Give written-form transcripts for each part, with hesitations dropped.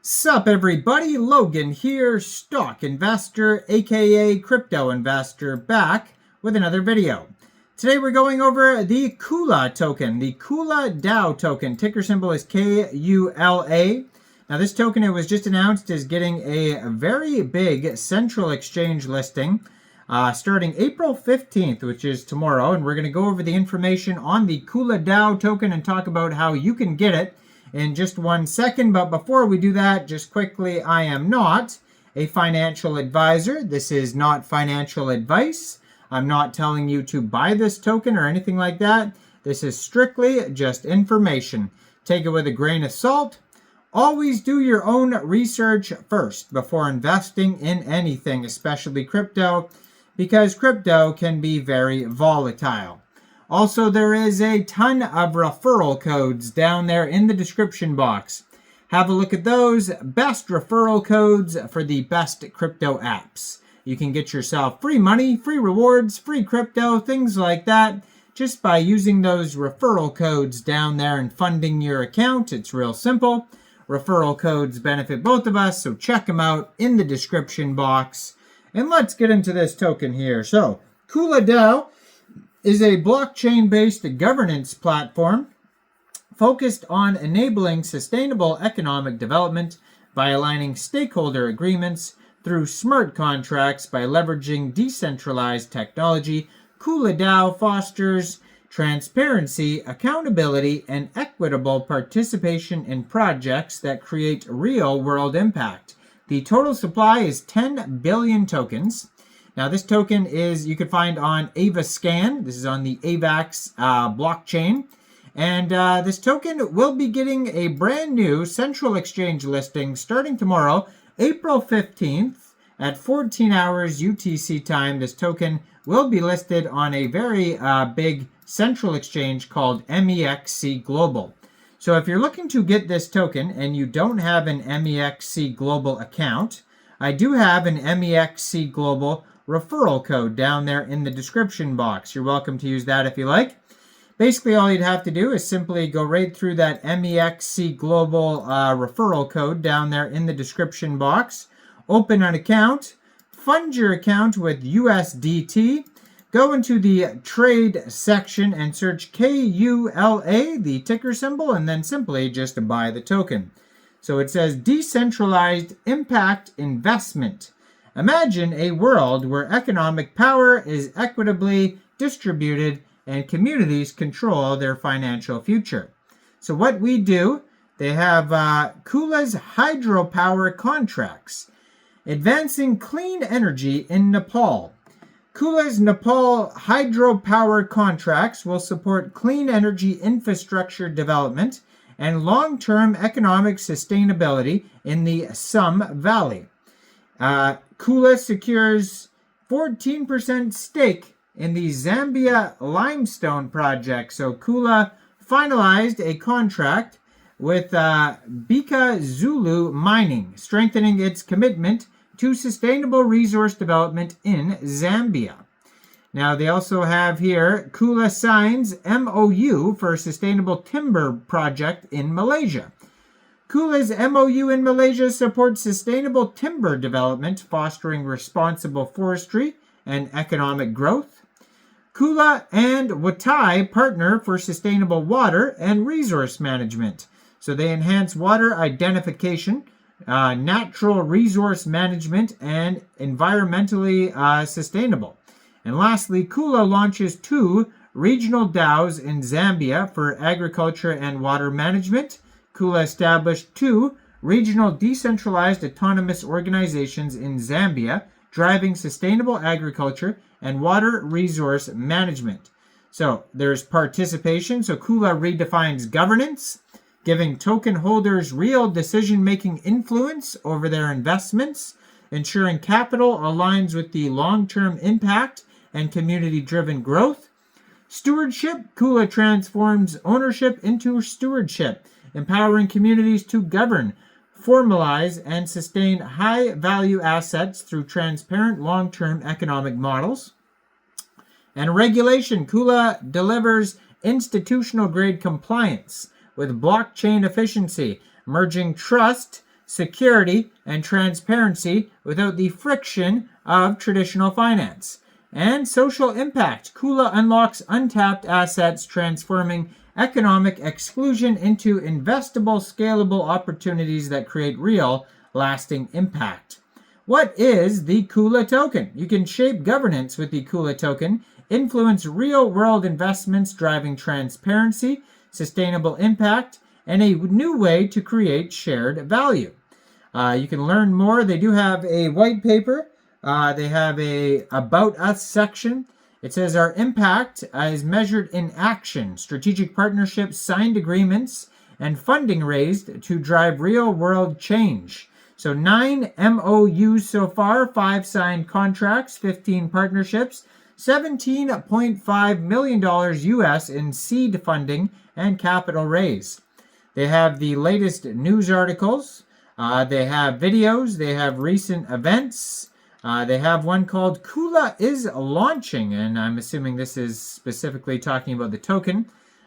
Sup everybody, Logan here, stock investor, aka crypto investor, back with another video. Today we're going over the Kula token, the Kuladao token. Ticker symbol is KULA. Now this token, it was just announced, is getting a very big central exchange listing starting April 15th, which is tomorrow. And we're going to go over the information on the Kuladao token and talk about how you can get it in just 1 second. But before we do that, just quickly, I am not a financial advisor. This is not financial advice. I'm not telling you to buy this token or anything like that. This is strictly just information. Take it with a grain of salt. Always do your own research first before investing in anything, especially crypto, because crypto can be very volatile. Also, there is a ton of referral codes down there in the description box. Have a look at those. Best referral codes for the best crypto apps. You can get yourself free money, free rewards, free crypto, things like that, just by using those referral codes down there and funding your account. It's real simple. Referral codes benefit both of us, so check them out in the description box. And let's get into this token here. So, Kuladao is a blockchain-based governance platform focused on enabling sustainable economic development by aligning stakeholder agreements through smart contracts. By leveraging decentralized technology, Kuladao fosters transparency, accountability, and equitable participation in projects that create real-world impact. The total supply is 10 billion tokens. Now, this token you can find on Avax. This is on the Avax blockchain. And this token will be getting a brand new central exchange listing starting tomorrow, April 15th at 14 hours UTC time. This token will be listed on a very big central exchange called Mexc Global. So if you're looking to get this token and you don't have an Mexc Global account, I do have an Mexc Global referral code down there in the description box. You're welcome to use that if you like. Basically, all you'd have to do is simply go right through that Mexc Global referral code down there in the description box. Open an account, fund your account with USDT, go into the trade section and search KULA, the ticker symbol, and then simply just buy the token. So it says decentralized impact investment. Imagine a world where economic power is equitably distributed and communities control their financial future. So what we do, they have Kula's hydropower contracts, advancing clean energy in Nepal. Kula's Nepal hydropower contracts will support clean energy infrastructure development and long-term economic sustainability in the Assam Valley. Kula secures 14% stake in the Zambia limestone project. So Kula finalized a contract with Bika Zulu Mining, strengthening its commitment to sustainable resource development in Zambia. Now they also have here, Kula signs MOU for a sustainable timber project in Malaysia. Kula's MOU in Malaysia supports sustainable timber development, fostering responsible forestry and economic growth. Kula and Watai partner for sustainable water and resource management. So they enhance water identification, natural resource management, and environmentally sustainable. And lastly, Kula launches 2 regional DAOs in Zambia for agriculture and water management. Kula established 2 regional decentralized autonomous organizations in Zambia, driving sustainable agriculture and water resource management. So there's participation. So Kula redefines governance, giving token holders real decision-making influence over their investments, ensuring capital aligns with the long-term impact and community-driven growth. Stewardship, Kula transforms ownership into stewardship, empowering communities to govern, formalize, and sustain high-value assets through transparent long-term economic models. And regulation, Kula delivers institutional-grade compliance with blockchain efficiency, merging trust, security, and transparency without the friction of traditional finance. And social impact. Kula unlocks untapped assets, transforming economic exclusion into investable, scalable opportunities that create real, lasting impact. What is the Kula token? You can shape governance with the Kula token, influence real-world investments, driving transparency, sustainable impact, and a new way to create shared value. You can learn more. They do have a white paper. They have a About Us section. It says our impact is measured in action, strategic partnerships, signed agreements, and funding raised to drive real-world change. So 9 MOUs so far, 5 signed contracts, 15 partnerships, $17.5 million US in seed funding and capital raise. They have the latest news articles. They have videos. They have recent events. They have one called Kula is launching, and I'm assuming this is specifically talking about the token.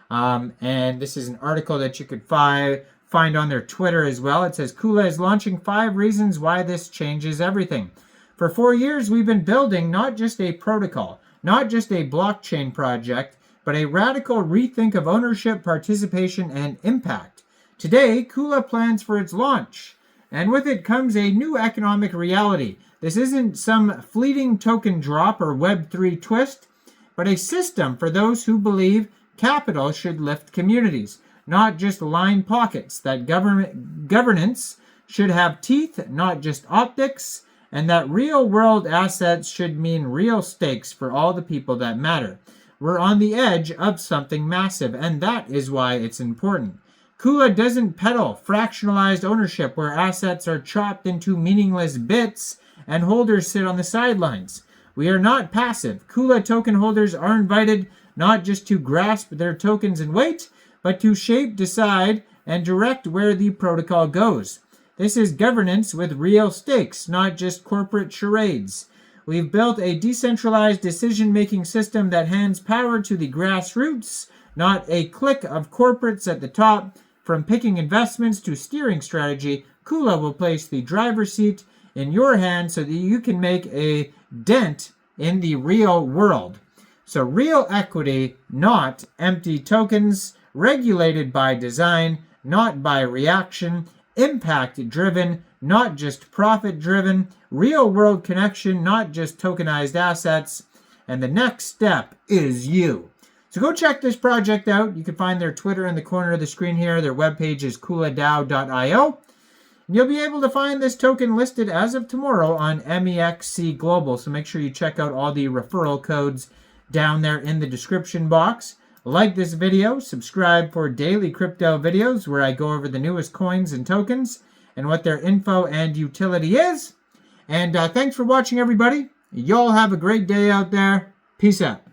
And this is an article that you could find on their Twitter as well. It says, Kula is launching 5 reasons why this changes everything. For 4 years, we've been building not just a protocol, not just a blockchain project, but a radical rethink of ownership, participation, and impact. Today, Kula plans for its launch, and with it comes a new economic reality. This isn't some fleeting token drop or Web3 twist, but a system for those who believe capital should lift communities, not just line pockets, that governance should have teeth, not just optics, and that real-world assets should mean real stakes for all the people that matter. We're on the edge of something massive, and that is why it's important. Kula doesn't peddle fractionalized ownership where assets are chopped into meaningless bits and holders sit on the sidelines. We are not passive. Kula token holders are invited not just to grasp their tokens and wait, but to shape, decide, and direct where the protocol goes. This is governance with real stakes, not just corporate charades. We've built a decentralized decision-making system that hands power to the grassroots, not a clique of corporates at the top. From picking investments to steering strategy, Kula will place the driver's seat in your hand so that you can make a dent in the real world. So real equity, not empty tokens, regulated by design, not by reaction, impact-driven, not just profit-driven, real-world connection, not just tokenized assets, and the next step is you. So go check this project out. You can find their Twitter in the corner of the screen here. Their webpage is kuladao.io. And you'll be able to find this token listed as of tomorrow on Mexc Global. So make sure you check out all the referral codes down there in the description box. Like this video, subscribe for daily crypto videos where I go over the newest coins and tokens and what their info and utility is. And thanks for watching, everybody. Y'all have a great day out there. Peace out.